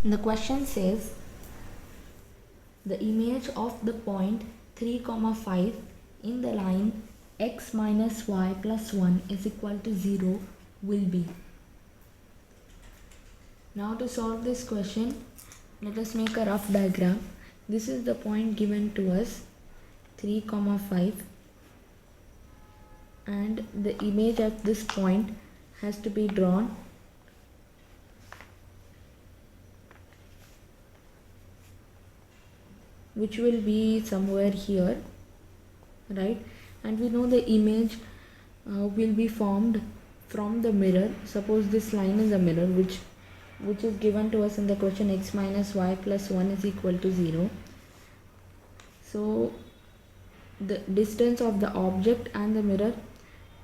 The question says the image of the point 3, 5 in the line x minus y plus 1 is equal to 0 will be. Now to solve this question, let us make a rough diagram. This is the point given to us 3, 5, and the image at this point has to be drawn. Which will be somewhere here, right? And we know the image will be formed from the mirror. Suppose this line is a mirror which is given to us in the question x minus y plus 1 is equal to 0. So the distance of the object and the mirror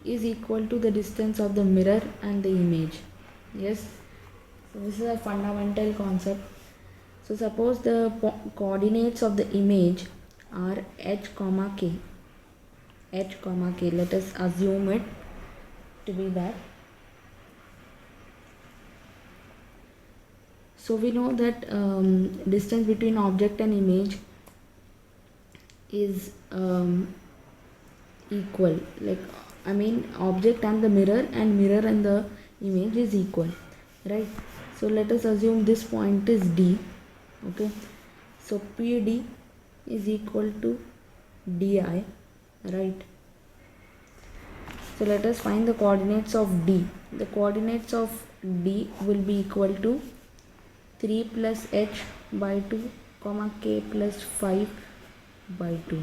is equal to the distance of the mirror and the image. Yes, so this is a fundamental concept. So suppose the coordinates of the image are h comma k. H comma k, let us assume it to be that. So we know that distance between object and image is equal. Object and the mirror and mirror and the image is equal, right? So let us assume this point is D. Okay, so PD is equal to DI, right? So let us find the coordinates of D. The coordinates of D will be equal to 3 plus h by 2 comma k plus 5 by 2.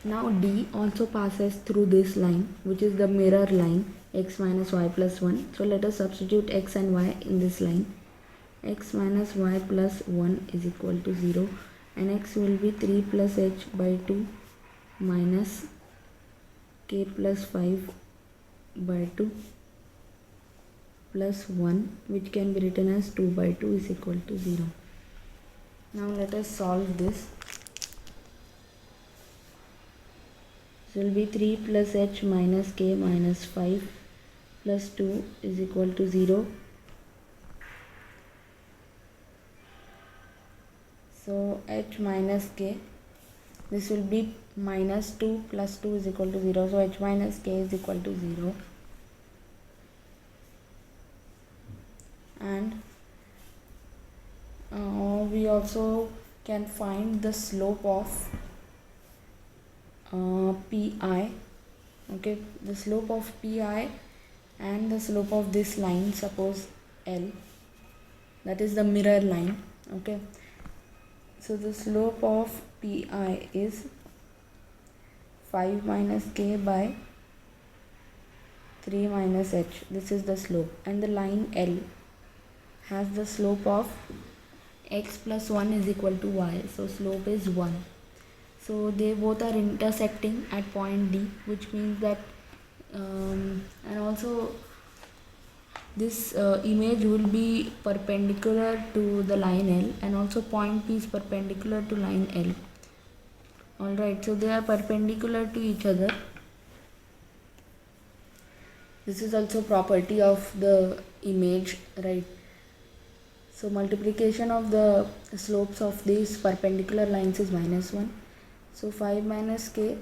Now D also passes through this line, which is the mirror line x minus y plus 1. So let us substitute x and y in this line. X minus y plus 1 is equal to 0, and x will be 3 plus h by 2 minus k plus 5 by 2 plus 1, which can be written as 2 by 2 is equal to 0. Now let us solve this. So it will be 3 plus h minus k minus 5 plus 2 is equal to 0. So h minus k, this will be minus 2 plus 2 is equal to 0. So h minus k is equal to 0. And we also can find the slope of pi. Okay, the slope of pi and the slope of this line, suppose L, that is the mirror line. Okay, so the slope of pi is 5 minus k by 3 minus h. This is the slope, and the line L has the slope of x plus 1 is equal to y. So slope is 1. So they both are intersecting at point D, which means that and also this image will be perpendicular to the line L, and also point P is perpendicular to line L. Alright, so they are perpendicular to each other. This is also property of the image, right? So multiplication of the slopes of these perpendicular lines is minus 1. So 5 minus k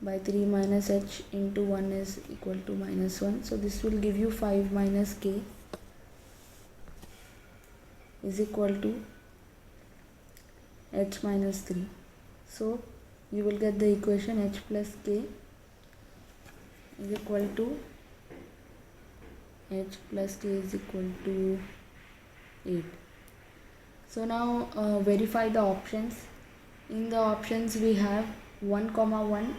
by 3 minus h into 1 is equal to minus 1. So this will give you 5 minus k is equal to h minus 3. So you will get the equation h plus k is equal to h plus k is equal to 8. So now verify the options. In the options we have 1, 1,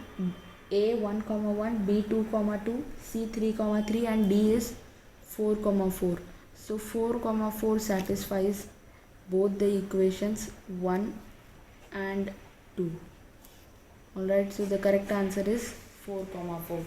A 1, 1, B 2, 2, C 3, 3, and D is 4, 4. So 4, 4 satisfies both the equations 1 and 2. Alright, so the correct answer is 4, 4.